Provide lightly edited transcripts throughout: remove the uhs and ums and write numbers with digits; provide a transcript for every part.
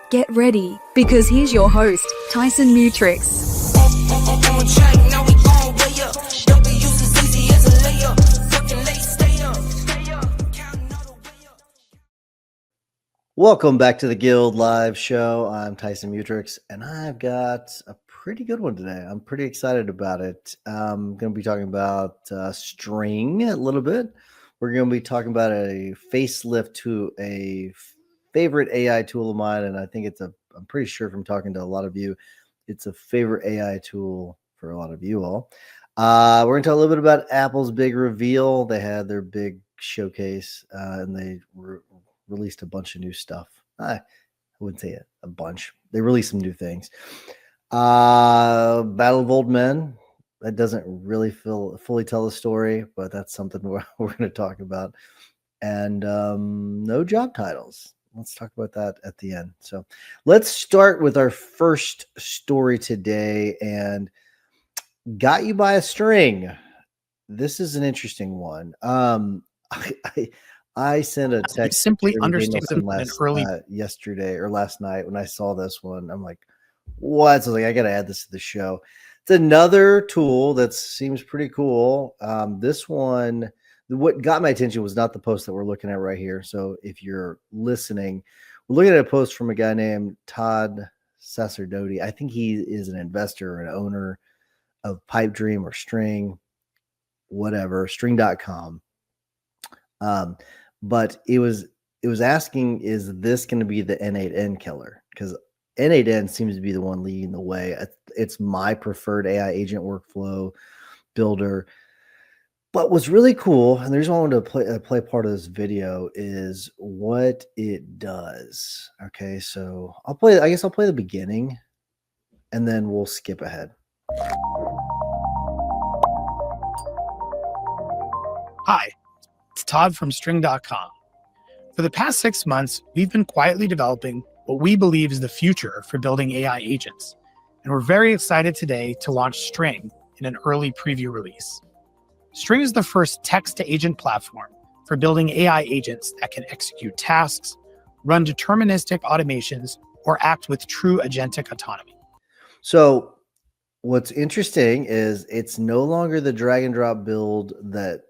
Get ready, because here's your host, Tyson Mutrix. Welcome back to the Guild Live Show. I'm Tyson Mutrix, and I've got a pretty good one today. I'm pretty excited about it. I'm going to be talking about string a little bit. We're going to be talking about a facelift to a favorite AI tool of mine, and I think I'm pretty sure from talking to a lot of you, it's a favorite AI tool for a lot of you all. We're going to talk a little bit about Apple's big reveal. They had their big showcase, and they released a bunch of new stuff. I wouldn't say a bunch. They released some new things. Battle of Old Men. That doesn't really fully tell the story, but that's something we're going to talk about. And no job titles. Let's talk about that at the end. So let's start with our first story today, and got you by a string. This is an interesting one. I sent a text simply understand yesterday or last night when I saw this one. I'm like, what? So I was like, I got to add this to the show. It's another tool that seems pretty cool. This one, what got my attention was not the post that we're looking at right here. So if you're listening, we're looking at a post from a guy named Todd Sacerdote. I think he is an investor or an owner of Pipe Dream or String, whatever, string.com. But it was asking, is this going to be the N8N killer? Because N8N seems to be the one leading the way. It's my preferred AI agent workflow builder. But what's really cool, and the reason I wanted to play part of this video, is what it does. Okay, so I'll play the beginning, and then we'll skip ahead. Hi, it's Todd from string.com. For the past 6 months, we've been quietly developing what we believe is the future for building AI agents. And we're very excited today to launch String in an early preview release. String is the first text-to-agent platform for building AI agents that can execute tasks, run deterministic automations, or act with true agentic autonomy. So what's interesting is it's no longer the drag and drop build that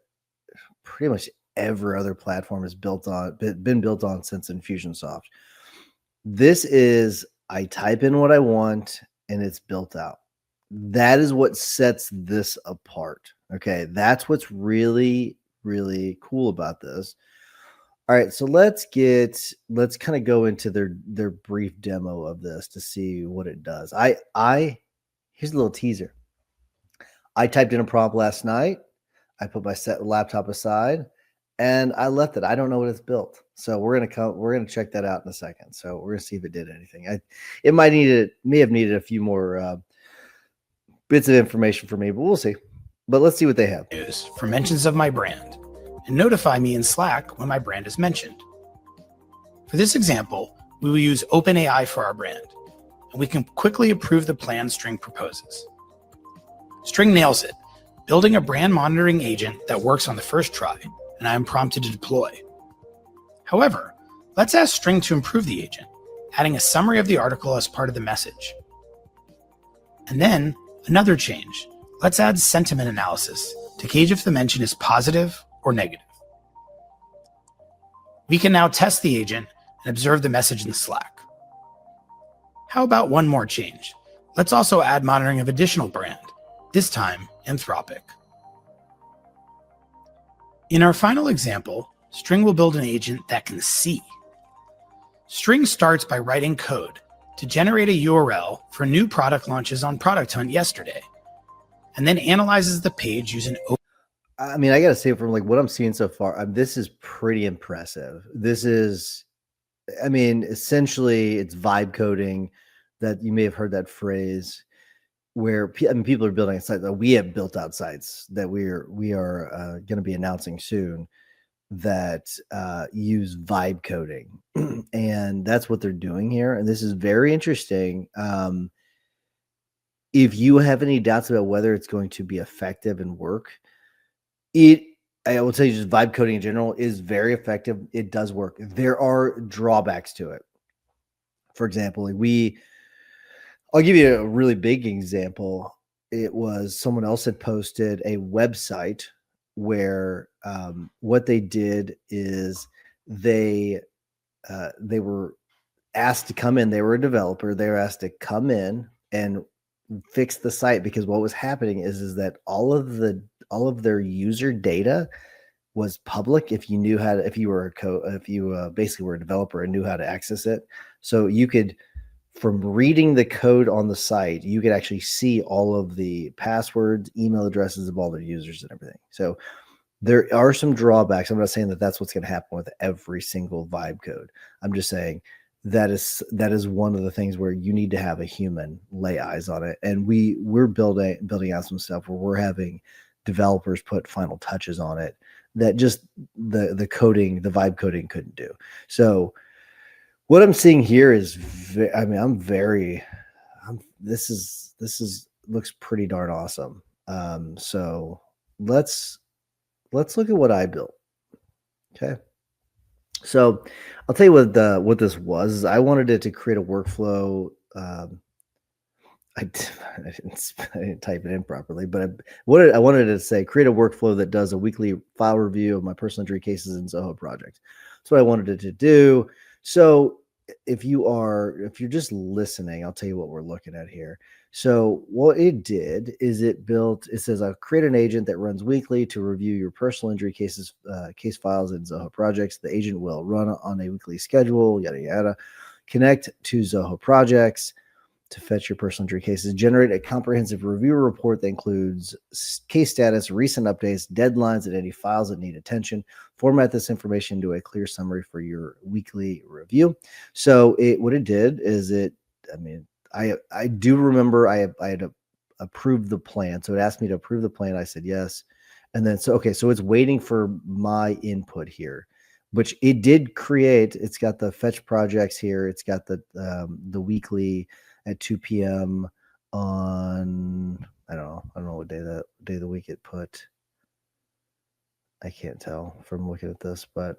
pretty much every other platform has been built on since Infusionsoft. This is, I type in what I want and it's built out. That is what sets this apart. Okay, that's what's really, really cool about this. All right, so let's kind of go into their brief demo of this to see what it does. Here's a little teaser. I typed in a prompt last night. I put my laptop aside and I left it. I don't know what it's built. So we're gonna check that out in a second. So we're gonna see if it did anything. It may have needed a few more bits of information for me, but we'll see. But let's see what they have. For mentions of my brand, and notify me in Slack when my brand is mentioned. For this example, we will use OpenAI for our brand, and we can quickly approve the plan String proposes. String nails it, building a brand monitoring agent that works on the first try, and I am prompted to deploy. However, let's ask String to improve the agent, adding a summary of the article as part of the message. And then another change. Let's add sentiment analysis to gauge if the mention is positive or negative. We can now test the agent and observe the message in Slack. How about one more change? Let's also add monitoring of additional brand, this time Anthropic. In our final example, String will build an agent that can see. String starts by writing code to generate a URL for new product launches on Product Hunt yesterday, and then analyzes the page using I mean, I got to say, from like what I'm seeing so far, this is pretty impressive. This is, I mean, essentially it's vibe coding. That you may have heard that phrase, where people are building sites that we have built out sites that we are going to be announcing soon that use vibe coding, and that's what they're doing here. And this is very interesting. If you have any doubts about whether it's going to be effective and work, I will tell you, just vibe coding in general is very effective. It does work. There are drawbacks to it. for example, I'll give you a really big example. It was someone else had posted a website where what they did is they were asked to come in. They were a developer. They were asked to come in and fix the site, because what was happening is that all of their user data was public. If you knew how to, if you basically were a developer and knew how to access it, so you could, from reading the code on the site, you could actually see all of the passwords, email addresses of all their users and everything. So there are some drawbacks. I'm not saying that that's what's going to happen with every single vibe code. I'm just saying that is one of the things where you need to have a human lay eyes on it. And we're building out some stuff where we're having developers put final touches on it that just the coding, the vibe coding couldn't do. So what I'm seeing here is, this is looks pretty darn awesome. So let's look at what I built. Okay. So I'll tell you what this was. Is I wanted it to create a workflow. I didn't type it in properly, but I wanted it to say create a workflow that does a weekly file review of my personal injury cases in Zoho project. That's what I wanted it to do. So if you're just listening, I'll tell you what we're looking at here. So what it did is it says I'll create an agent that runs weekly to review your personal injury cases, case files in Zoho projects. The agent will run on a weekly schedule, yada, yada, connect to Zoho projects to fetch your personal injury cases, generate a comprehensive review report that includes case status, recent updates, deadlines, and any files that need attention. Format this information into a clear summary for your weekly review. So what it did is I do remember I had approved the plan. So it asked me to approve the plan. I said yes. And then, so it's waiting for my input here, which it did create. It's got the fetch projects here. It's got the weekly at 2 p.m. on, I don't know what day of the week it put. I can't tell from looking at this, but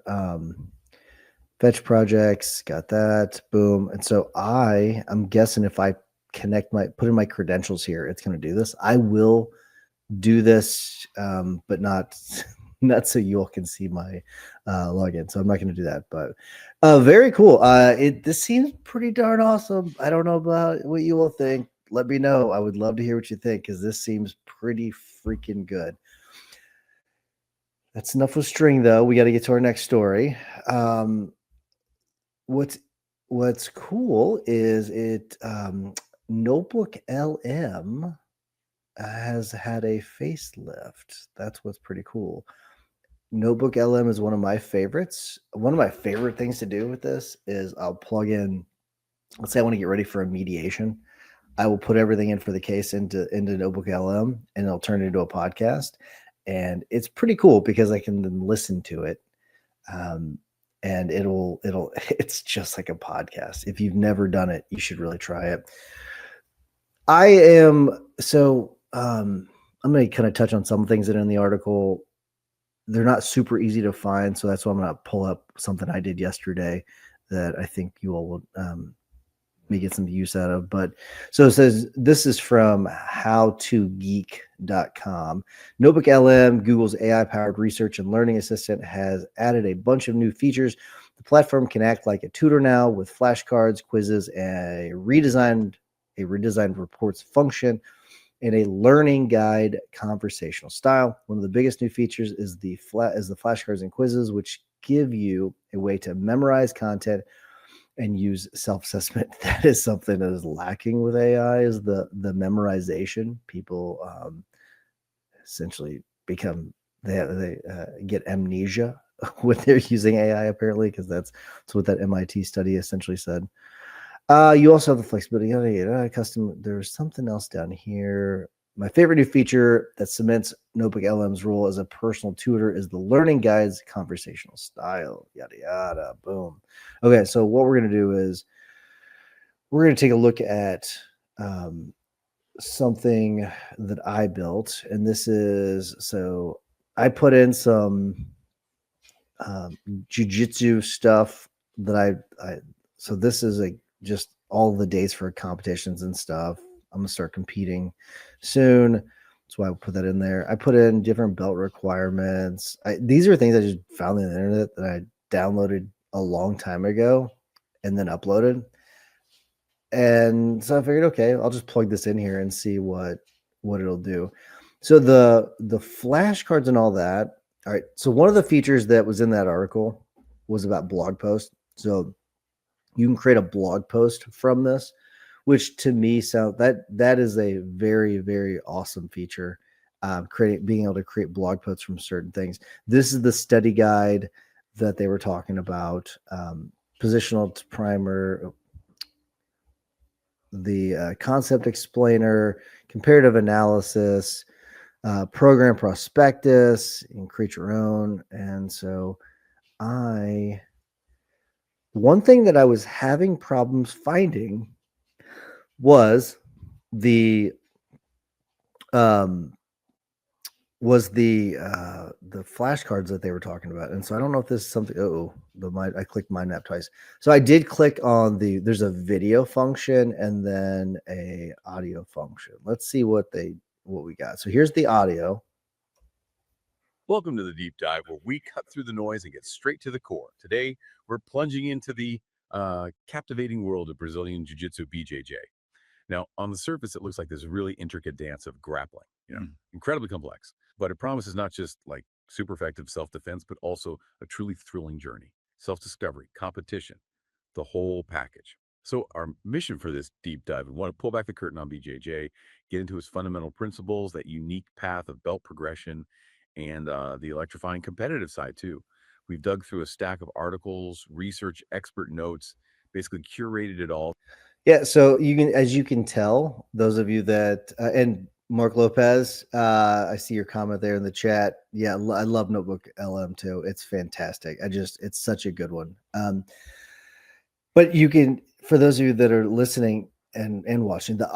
fetch projects, got that, boom. And so I'm guessing if I put in my credentials here, it's going to do this. I will do this, but not so you all can see my login. So I'm not going to do that, but very cool. This seems pretty darn awesome. I don't know about what you all think. Let me know. I would love to hear what you think, because this seems pretty freaking good. That's enough with string, though. We got to get to our next story. What's cool is it Notebook LM has had a facelift. That's what's pretty cool. Notebook LM is one of my favorites. One of my favorite things to do with this is I'll plug in, let's say I want to get ready for a mediation. I will put everything in for the case into Notebook LM, and it'll turn it into a podcast. And it's pretty cool because I can then listen to it. And it's just like a podcast. If you've never done it, you should really try it. I'm going to kind of touch on some things that are in the article. They're not super easy to find, so that's why I'm going to pull up something I did yesterday that I think you all will may get some use out of. But so it says, this is from howtogeek.com. Notebook LM, Google's AI-powered research and learning assistant, has added a bunch of new features. The platform can act like a tutor now with flashcards, quizzes, and a redesigned reports function, and a learning guide conversational style. One of the biggest new features is the flashcards and quizzes, which give you a way to memorize content and use self-assessment. That is something that is lacking with AI, is the memorization. People essentially they get amnesia when they're using AI, apparently, because that's what that MIT study essentially said. You also have the flexibility. Custom. There's something else down here. My favorite new feature that cements Notebook LM's role as a personal tutor is the learning guides conversational style. Yada, yada, boom. Okay, so what we're going to do is we're going to take a look at something that I built. And this is, so I put in some jiu-jitsu stuff that so this is just all the dates for competitions and stuff. I'm gonna start competing soon. That's why I put that in there. I put in different belt requirements. These are things I just found on the internet that I downloaded a long time ago and then uploaded. And so I figured, okay, I'll just plug this in here and see what it'll do. So the flashcards and all that. All right. So one of the features that was in that article was about blog posts. So you can create a blog post from this, which to me that is a very, very awesome feature. Being able to create blog posts from certain things. This is the study guide that they were talking about. Positional primer, the concept explainer, comparative analysis, program prospectus, and create your own. And so one thing that I was having problems finding was the flashcards that they were talking about. And so I don't know if this is something. I clicked mind map twice. So I did click on there's a video function and then a audio function. Let's see what we got. So here's the audio. Welcome to the deep dive where we cut through the noise and get straight to the core. Today, we're plunging into the captivating world of Brazilian Jiu-Jitsu BJJ. Now, on the surface, it looks like this really intricate dance of grappling, incredibly complex, but it promises not just like super effective self-defense, but also a truly thrilling journey, self-discovery, competition, the whole package. So our mission for this deep dive, we want to pull back the curtain on BJJ, get into its fundamental principles, that unique path of belt progression, and the electrifying competitive side too. We've dug through a stack of articles, research, expert notes, basically curated it all. Yeah, so as you can tell, those of you that and Mark Lopez, I see your comment there in the chat. Yeah, I love Notebook LM too. It's fantastic. It's such a good one. But for those of you that are listening and watching the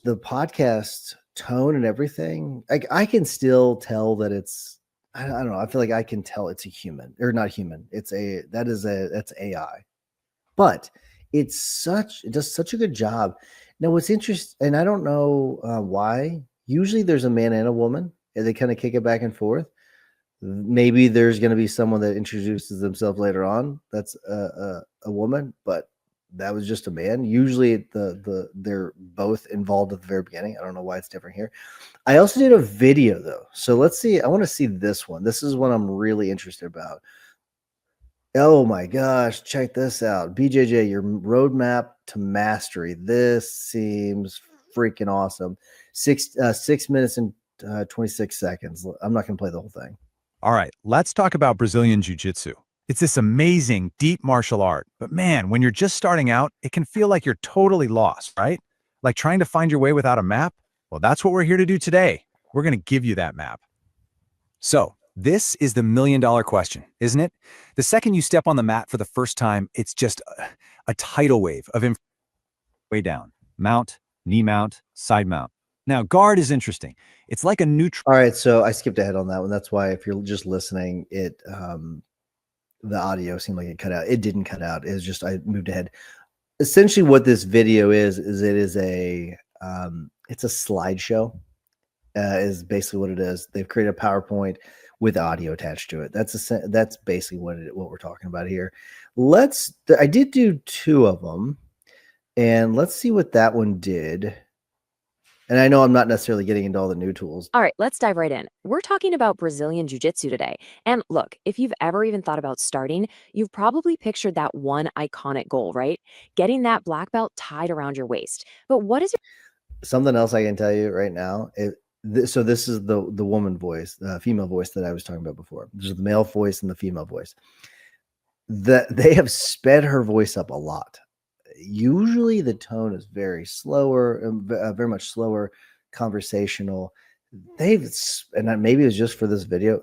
the podcast tone and everything, I can still tell that it's, I don't know. I feel like I can tell it's a human or not human. That's AI, but it does such a good job. Now, what's interesting, and I don't know why. Usually, there's a man and a woman, and they kind of kick it back and forth. Maybe there's going to be someone that introduces themselves later on. That's a woman, but that was just a man. Usually, they're both involved at the very beginning. I don't know why it's different here. I also did a video though, so let's see. I want to see this one. This is what I'm really interested about. Oh my gosh, check this out. BJJ, your roadmap to mastery. This seems freaking awesome. 6 minutes and 26 seconds. I'm not going to play the whole thing. All right, let's talk about Brazilian Jiu-Jitsu. It's this amazing, deep martial art. But man, when you're just starting out, it can feel like you're totally lost, right? Like trying to find your way without a map? Well, that's what we're here to do today. We're going to give you that map. So, this is the million-dollar question, isn't it? The second you step on the mat for the first time, it's just a tidal wave of way down. Mount, knee mount, side mount. Now, guard is interesting. It's like a neutral. All right, so I skipped ahead on that one. That's why if you're just listening, the audio seemed like it cut out. It didn't cut out. It's just I moved ahead. Essentially, what this video is it's a slideshow. Is basically what it is. They've created a PowerPoint with audio attached to it. That's basically what we're talking about here. I did do 2 of them, and let's see what that one did. And I know I'm not necessarily getting into all the new tools. All right, let's dive right in. We're talking about Brazilian Jiu-Jitsu today. And look, if you've ever even thought about starting, you've probably pictured that one iconic goal, right? Getting that black belt tied around your waist. But what is something else I can tell you right now? So this is the woman voice, the female voice that I was talking about before. There's the male voice and the female voice. They have sped her voice up a lot. Usually the tone is very slower, very much slower, conversational. And maybe it was just for this video.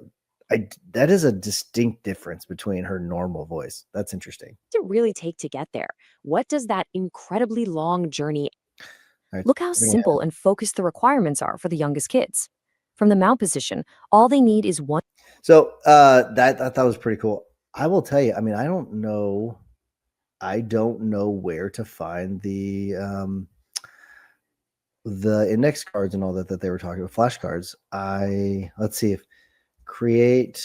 That is a distinct difference between her normal voice. That's interesting. it really take to get there? What does that incredibly long journey? All right, Look how simple and focused the requirements are for the youngest kids. From the mount position, all they need is one. So I thought was pretty cool. I will tell you, I mean, I don't know. I don't know where to find the index cards and all that they were talking about, flashcards. Let's see if create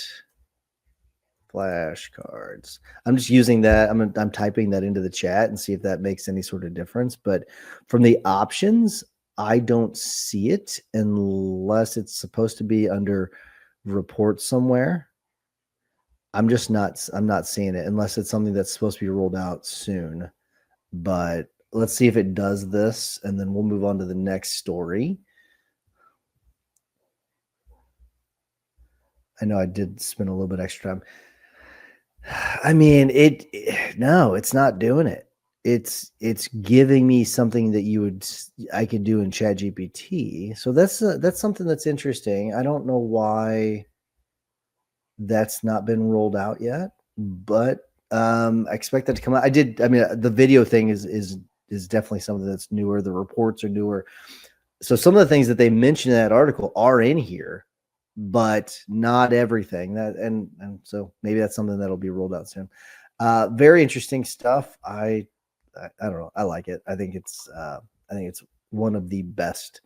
flashcards. I'm just using that. I'm typing that into the chat and see if that makes any sort of difference. But from the options, I don't see it unless it's supposed to be under reports somewhere. I'm not seeing it unless it's something that's supposed to be rolled out soon. But let's see if it does this, and then we'll move on to the next story. I know I did spend a little bit extra time. I mean, no, it's not doing it. It's giving me something that I could do in ChatGPT. So that's something that's interesting. I don't know why that's not been rolled out yet, but I expect that to come out. I mean, the video thing is definitely something that's newer. The reports are newer. So some of the things that they mentioned in that article are in here, but not everything. And so maybe that's something that'll be rolled out soon. Very interesting stuff. I don't know. I like it. I think it's one of the best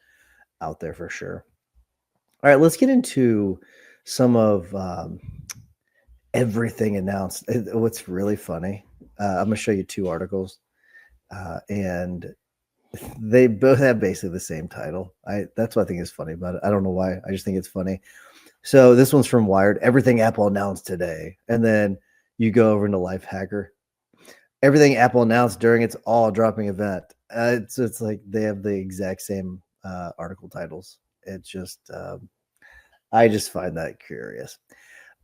out there for sure. All right, let's get into some of everything announced. What's really funny, I'm gonna show you two articles, and they both have basically the same title. That's what I think is funny about it. I don't know why. I just think it's funny. So this one's from Wired. Everything Apple announced today, and then you go over into Lifehacker. Everything Apple announced during its all dropping event. It's like they have the exact same article titles. It's just I just find that curious.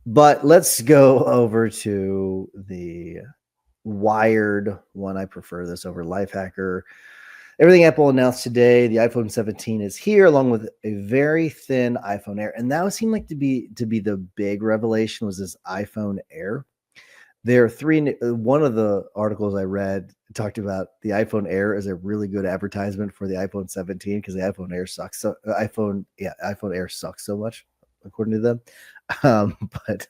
But let's go over to the Wired one. I prefer this over Lifehacker. Everything Apple announced today, the iPhone 17 is here, along with a very thin iPhone Air. And that would seem like to be the big revelation was this iPhone Air. There are one of the articles I read talked about the iPhone Air as a really good advertisement for the iPhone 17 because the iPhone Air sucks. So iPhone Air sucks so much, according to them. But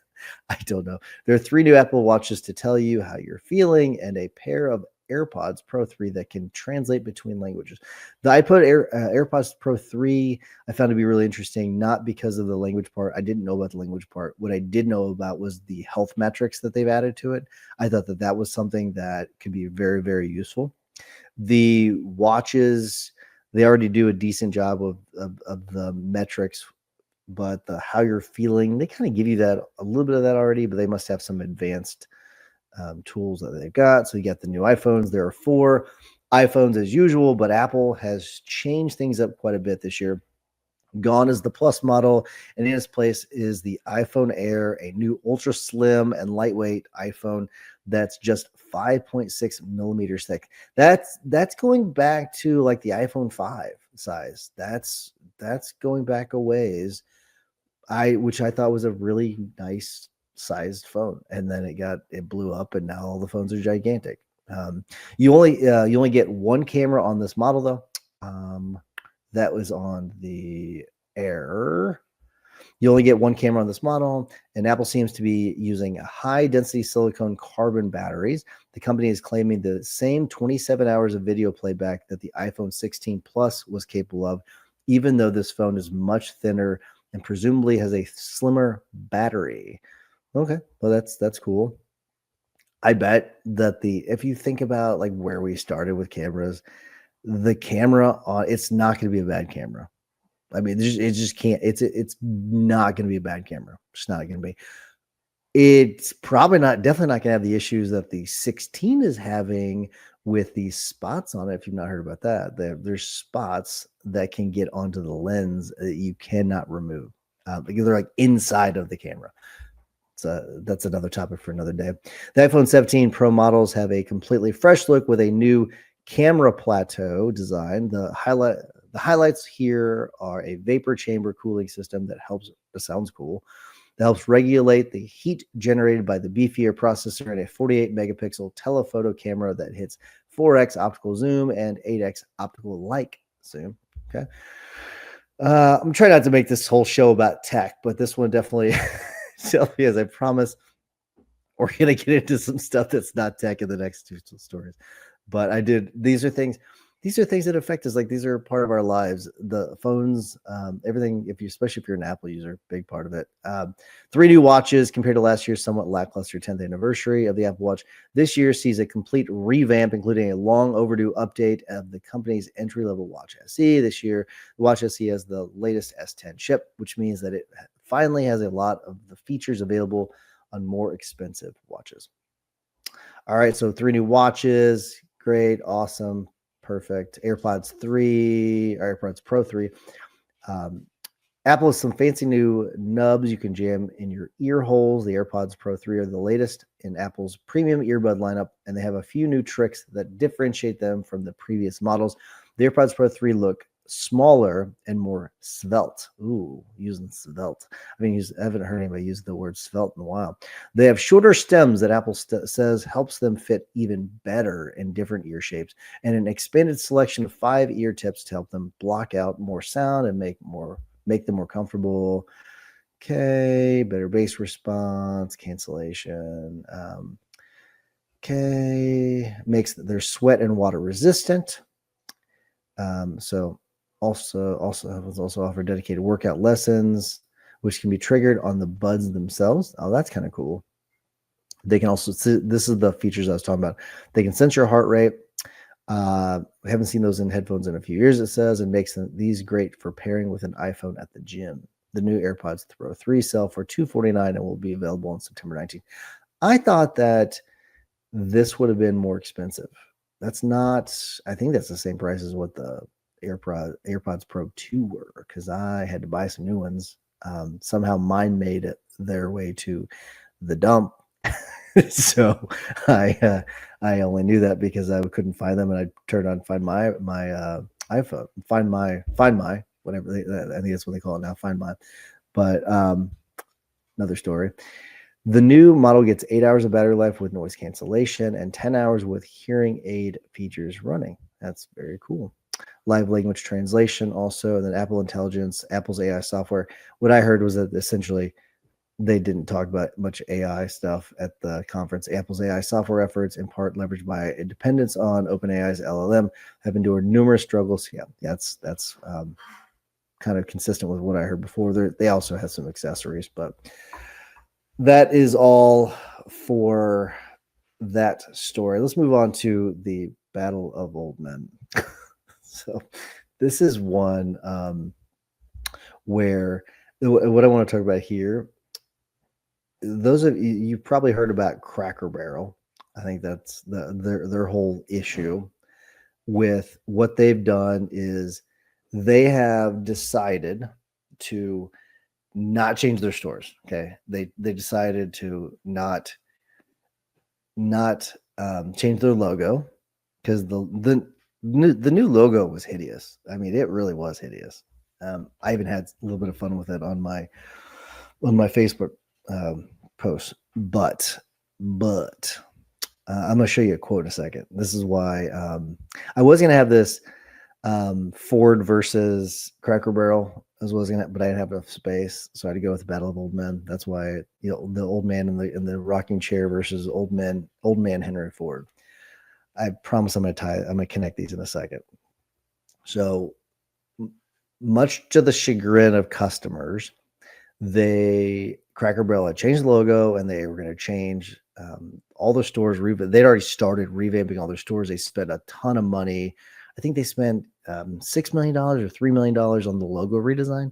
I don't know. There are 3 new Apple Watches to tell you how you're feeling and a pair of AirPods Pro 3 that can translate between languages. The AirPods Pro 3 I found to be really interesting, not because of the language part. I didn't know about the language part. What I did know about was the health metrics that they've added to it. I thought that was something that could be very, very useful. The watches, they already do a decent job of the metrics, but the how you're feeling, they kind of give you that a little bit of that already, but they must have some advanced tools that they've got. So you got the new iPhones. There are 4 iPhones as usual, but Apple has changed things up quite a bit this year. Gone is the Plus model, and in its place is the iPhone Air, a new ultra slim and lightweight iPhone that's just 5.6 millimeters thick. That's going back to like the iPhone 5 size. That's going back a ways. Which I thought was a really nice sized phone, and then it blew up, and now all the phones are gigantic. You only get one camera on this model though. That was on the Air. You only get one camera on this model, and Apple seems to be using high density silicone carbon batteries. The company is claiming the same 27 hours of video playback that the iPhone 16 Plus was capable of, even though this phone is much thinner and presumably has a slimmer battery. Okay, well that's cool. I bet that if you think about like where we started with cameras, the camera on it's not going to be a bad camera. I mean, it just can't. It's not going to be a bad camera. It's not going to be. It's definitely not going to have the issues that the 16 is having with these spots on it. If you've not heard about that, there's spots that can get onto the lens that you cannot remove because they're like inside of the camera. So that's another topic for another day. The iPhone 17 Pro models have a completely fresh look with a new camera plateau design. The highlights here are a vapor chamber cooling system that sounds cool. That helps regulate the heat generated by the beefier processor and a 48 megapixel telephoto camera that hits 4x optical zoom and 8x optical like zoom. Okay. I'm trying not to make this whole show about tech, but this one definitely, as I promise, We're gonna get into some stuff that's not tech in the next two stories. But I did. These are things that affect us. Like, these are part of our lives. The phones, everything. Especially if you're an Apple user, big part of it. 3 new watches compared to last year's somewhat lackluster 10th anniversary of the Apple Watch. This year sees a complete revamp, including a long overdue update of the company's entry-level Watch SE. This year, the Watch SE has the latest S10 chip, which means that it finally has a lot of the features available on more expensive watches. All right, so 3 new watches. Great, awesome, perfect. AirPods Pro 3. Apple has some fancy new nubs you can jam in your ear holes. The AirPods Pro 3 are the latest in Apple's premium earbud lineup, and they have a few new tricks that differentiate them from the previous models. The AirPods Pro 3 look smaller and more svelte. Ooh, using svelte. I haven't heard anybody use the word svelte in a while. They have shorter stems that Apple says helps them fit even better in different ear shapes, and an expanded selection of 5 ear tips to help them block out more sound and make them more comfortable. Okay, better bass response, cancellation. Okay, makes their sweat and water resistant. So also offer dedicated workout lessons, which can be triggered on the buds themselves. Oh, that's kind of cool. They can also this is the features I was talking about. They can sense your heart rate. We haven't seen those in headphones in a few years, it says, and makes these great for pairing with an iPhone at the gym. The new AirPods Pro 3 sell for $249 and will be available on September 19th. I thought that this would have been more expensive. That's not, I think that's the same price as what the AirPods Pro 2 were, because I had to buy some new ones. Somehow mine made it their way to the dump. So I only knew that because I couldn't find them, and I turned on Find My iPhone, Find My whatever I think that's what they call it now, Find My. But another story. The new model gets 8 hours of battery life with noise cancellation and 10 hours with hearing aid features running. That's very cool. Live language translation also, and then Apple Intelligence, Apple's AI software. What I heard was that essentially they didn't talk about much AI stuff at the conference. Apple's AI software efforts, in part leveraged by a dependence on OpenAI's LLM, have endured numerous struggles. Yeah, that's kind of consistent with what I heard before. They also have some accessories, but that is all for that story. Let's move on to the Battle of Old Men. So this is one where what I want to talk about here, those of you've probably heard about Cracker Barrel. I think that's their whole issue with what they've done is they have decided to not change their stores. Okay, they decided to not change their logo, because the new logo was hideous. I mean, it really was hideous. I even had a little bit of fun with it on my Facebook post. But I'm gonna show you a quote in a second. This is why I was gonna have this Ford versus Cracker Barrel as well as but I didn't have enough space, so I had to go with the Battle of Old Men. That's why the old man in the rocking chair versus old man Henry Ford. I promise I'm gonna connect these in a second. So much to the chagrin of customers, Cracker Barrel had changed the logo, and they were going to change all their stores. They'd already started revamping all their stores. They spent a ton of money. I think they spent $6 million or $3 million on the logo redesign,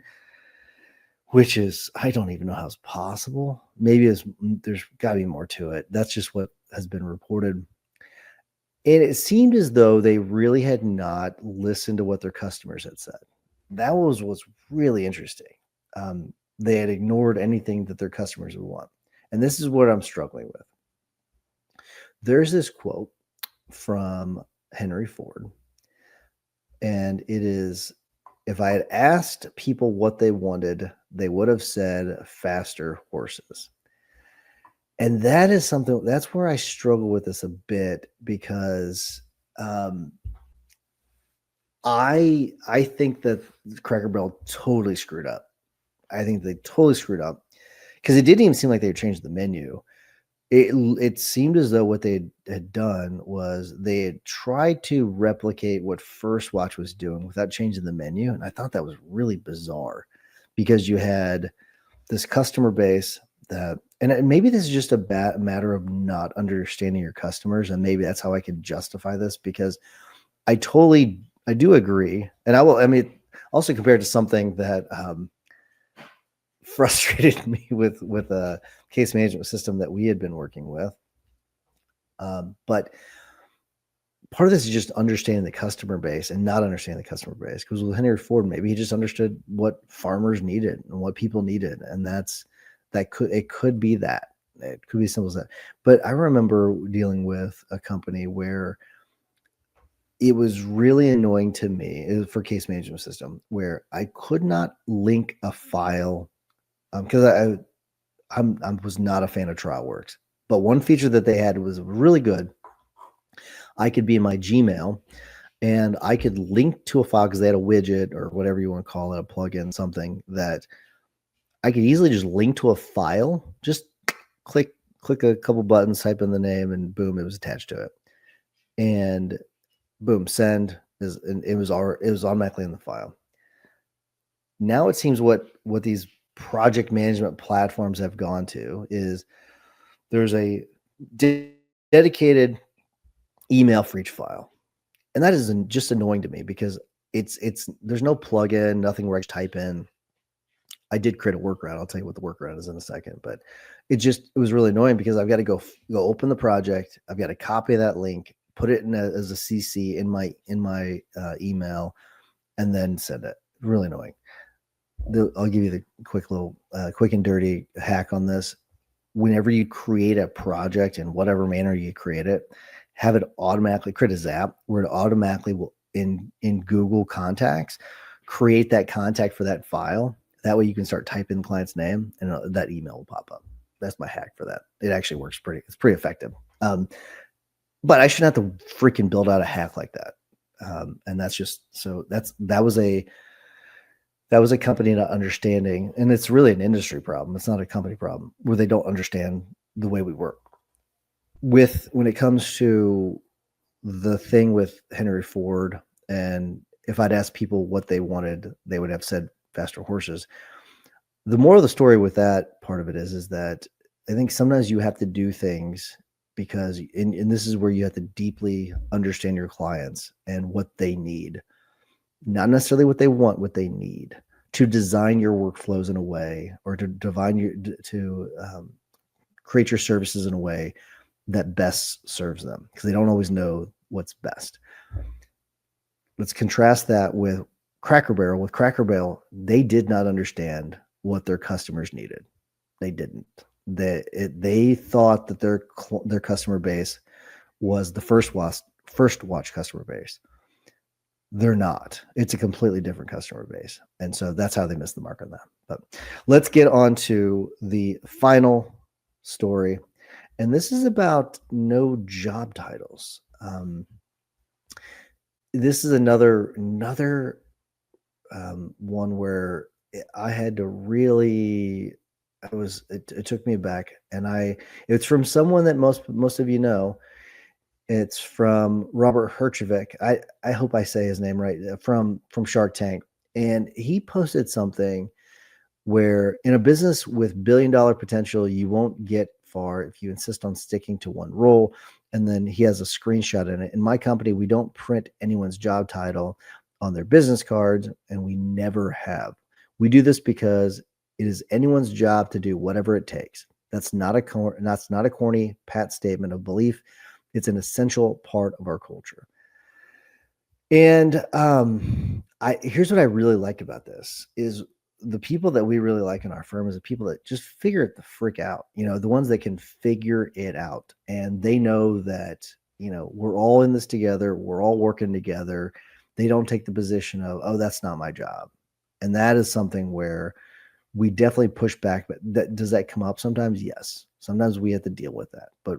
which is, I don't even know how it's possible. Maybe there's got to be more to it. That's just what has been reported. And it seemed as though they really had not listened to what their customers had said. That was what's really interesting. They had ignored anything that their customers would want. And this is what I'm struggling with. There's this quote from Henry Ford, and it is, if I had asked people what they wanted, they would have said faster horses. And that is something, that's where I struggle with this a bit, because I think that Cracker Barrel totally screwed up. I think they totally screwed up, because it didn't even seem like they changed the menu. it seemed as though what they had done was they had tried to replicate what First Watch was doing without changing the menu. And I thought that was really bizarre because you had this customer base that, and maybe this is just a matter of not understanding your customers. And maybe that's how I can justify this, because I do agree. And I mean, also compared to something that frustrated me with a case management system that we had been working with. But part of this is just understanding the customer base and not understanding the customer base. Because with Henry Ford, maybe he just understood what farmers needed and what people needed, and it could be that. It could be as simple as that. But I remember dealing with a company where it was really annoying to me. It was for case management system where I could not link a file because I was not a fan of TrialWorks. But one feature that they had was really good. I could be in my Gmail and I could link to a file because they had a widget or whatever you want to call it, a plugin, something that I could easily just link to a file, just click a couple buttons, type in the name, and boom, it was attached to it. And boom, send and it was automatically in the file. Now it seems what these project management platforms have gone to is there's a dedicated email for each file. And that is just annoying to me because there's no plugin, nothing where I type in. I did create a workaround. I'll tell you what the workaround is in a second, but it was really annoying because I've got to go open the project. I've got to copy that link, put it as a CC in my email, and then send it. Really annoying. I'll give you the quick and dirty hack on this. Whenever you create a project in whatever manner you create it, have it automatically create a Zap where it automatically will in Google Contacts create that contact for that file. That way you can start typing the client's name and that email will pop up. That's my hack for that. It actually works it's pretty effective. But I shouldn't have to freaking build out a hack like that. And that's just, so that was a company not understanding, and it's really an industry problem. It's not a company problem where they don't understand the way we work. When it comes to the thing with Henry Ford, and if I'd asked people what they wanted, they would have said faster horses. The moral of the story with that part of it is that I think sometimes you have to do things because, and this is where you have to deeply understand your clients and what they need. Not necessarily what they want, what they need to design your workflows in a way, or to create your services in a way that best serves them, because they don't always know what's best. Let's contrast that with Cracker Barrel. With Cracker Barrel, they did not understand what their customers needed. They didn't. They thought that their customer base was the First Watch customer base. They're not. It's a completely different customer base. And so that's how they missed the mark on that. But let's get on to the final story. And this is about no job titles. This is another one where I had to really, it took me back, and it's from someone that most of you know. It's from Robert Herjavec. I hope I say his name right, from Shark Tank. And he posted something where in a business with billion-dollar potential, you won't get far if you insist on sticking to one role. And then he has a screenshot in it. In my company, we don't print anyone's job title on their business cards, and we never have. We do this because it is anyone's job to do whatever it takes. That's not a corny pat statement of belief. It's an essential part of our culture. And here's what I really like about this is the people that we really like in our firm is the people that just figure it the frick out, the ones that can figure it out. And they know that, we're all in this together. We're all working together. They don't take the position of, oh, that's not my job. And that is something where we definitely push back. But does that come up sometimes? Yes. Sometimes we have to deal with that. But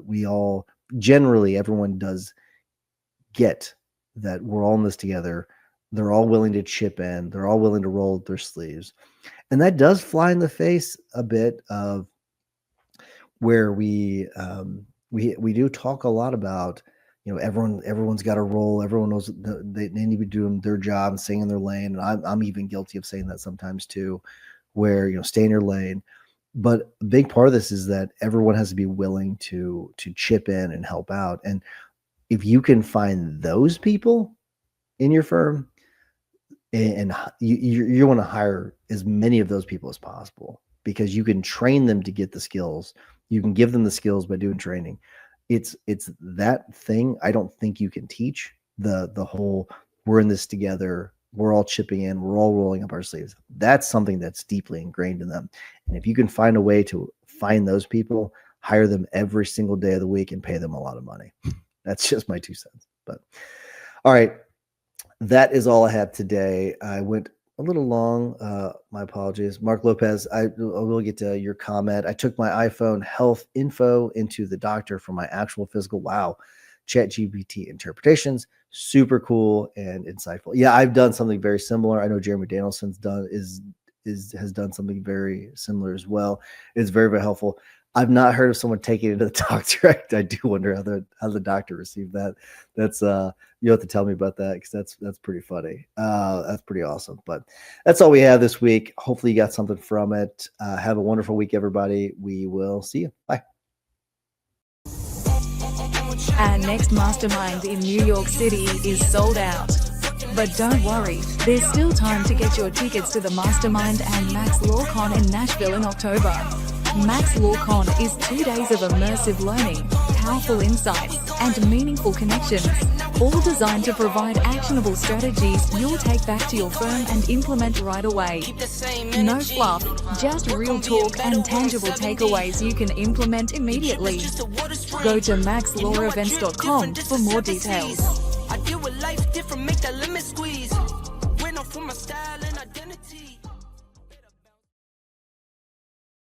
generally, everyone does get that we're all in this together. They're all willing to chip in. They're all willing to roll up their sleeves. And that does fly in the face a bit of where we do talk a lot about, everyone's got a role, everyone knows they need to be doing their job and staying in their lane, and I'm even guilty of saying that sometimes too, where stay in your lane. But a big part of this is that everyone has to be willing to chip in and help out. And if you can find those people in your firm, and you want to hire as many of those people as possible, because you can train them to get the skills. You can give them the skills by doing training. It's that thing I don't think you can teach. The whole, we're in this together, we're all chipping in, we're all rolling up our sleeves. That's something that's deeply ingrained in them. And if you can find a way to find those people, hire them every single day of the week and pay them a lot of money. That's just my 2 cents. But all right, that is all I have today. I went a little long. My apologies. Mark Lopez, I will get to your comment. I took my iPhone health info into the doctor for my actual physical. Wow. ChatGPT interpretations, super cool and insightful. Yeah, I've done something very similar. I know Jeremy Danielson's has done something very similar as well. It's very, very helpful. I've not heard of someone taking it to the doctor. I do wonder how the doctor received that. That's you have to tell me about that, because that's pretty funny. That's pretty awesome. But that's all we have this week. Hopefully you got something from it. Have a wonderful week, everybody. We will see you. Bye. Our next mastermind in New York City is sold out. But don't worry, there's still time to get your tickets to the Mastermind and Max LawCon in Nashville in October. Max LawCon is 2 days of immersive learning, powerful insights, and meaningful connections, all designed to provide actionable strategies you'll take back to your firm and implement right away. No fluff, just real talk and tangible takeaways you can implement immediately. Go to maxlawevents.com for more details. I deal with life different, make that limit squeeze. Went off for my style and identity.